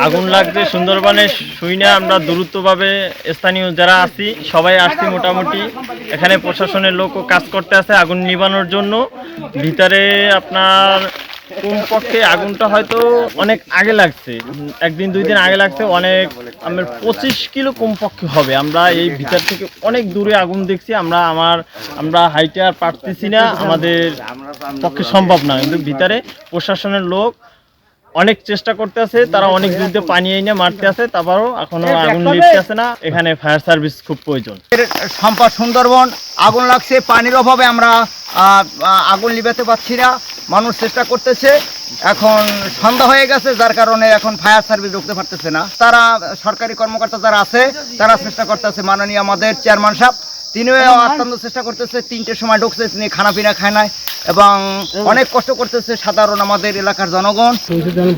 আগুন লাগছে সুন্দরবনে শুই না আমরা দ্রুতভাবে স্থানীয় যারা আছি সবাই আসছি মোটামুটি। এখানে প্রশাসনের লোকও কাজ করতে আছে আগুন নিবানোর জন্য। ভিতরে আপনার কমপক্ষে আগুনটা হয়তো অনেক আগে লাগছে, একদিন দুই দিন আগে লাগছে, অনেক আমার 25 কিলো কমপক্ষে হবে। আমরা এই ভিতর থেকে অনেক দূরে আগুন দেখছি, আমরা হাইটে আর পারতেছি না, আমাদের পক্ষে সম্ভব না। কিন্তু ভিতরে প্রশাসনের লোক অনেক চেষ্টা করতে আছে, তারা অনেক যুদ্ধে পানি এনে মারতে আছে, তারপরও এখনো আগুন নিভতে আছে না। এখানে ফায়ার সার্ভিস খুব প্রয়োজন। সম্পদ সুন্দরবন আগুন লাগছে, পানির অভাবে আমরা আগুন নিভাতে পারছি না, মানুষ চেষ্টা করতেছে। এখন সন্ধ্যা হয়ে গেছে, যার কারণে এখন ফায়ার সার্ভিস ঢুকতে পারতেছে না। তারা সরকারি কর্মকর্তা যারা আছে তারা চেষ্টা করতেছে, মাননীয় আমাদের চেয়ারম্যান সাহেব তিনিও অত্যন্ত চেষ্টা করতেছে। 3টের সময় ঢুকছে, তিনি খানা পিনা খায় নাই এবং অনেক কষ্ট করতেছে সাধারণ আমাদের এলাকার জনগণ।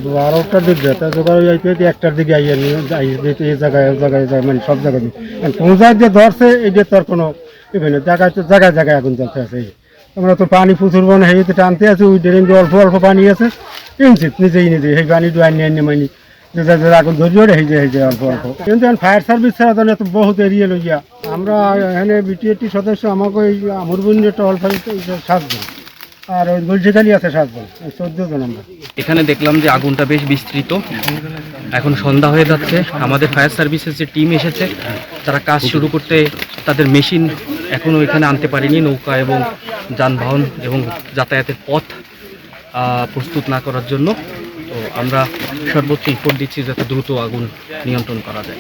12টার দিকে একটার দিকে এই জায়গায় মানে সব জায়গায় কোন জায়গায় ধরছে এই যে তোর কোনো জায়গায় তো জায়গায় জায়গায় আগুন জ্বলতে আছে। আমরা তো পানি প্রচুর বনে হেঁটে টানতে আছে, ওই ড্রেন দিয়ে অল্প অল্প পানি আছে, কিনছিত নিজেই সেই পানি ডুয়াই নিয়ে মানি যে আগুন ধরিয়ে হয়ে যায় অল্প অল্প। কিন্তু ফায়ার সার্ভিস ছাড়া তো এত বহুত এরিয়া লইয়া আমরা এখানে বিটিএটি সদস্য আমাকে এই আমরবন্দি টল ফাইল 7 জন, আর ওই গলজিখালি আছে 7 জন, 14 জন আমরা। এখানে দেখলাম যে আগুনটা বেশ বিস্তৃত, এখন সন্ধ্যা হয়ে যাচ্ছে। আমাদের ফায়ার সার্ভিসের যে টিম এসেছে তারা কাজ শুরু করতে তাদের মেশিন এখনও এখানে আনতে পারেনি, নৌকা এবং যানবাহন এবং যাতায়াতের পথ প্রস্তুত না করার জন্য। তো আমরা সর্বোচ্চ এফোর্ট দিচ্ছি যাতে দ্রুত আগুন নিয়ন্ত্রণ করা যায়।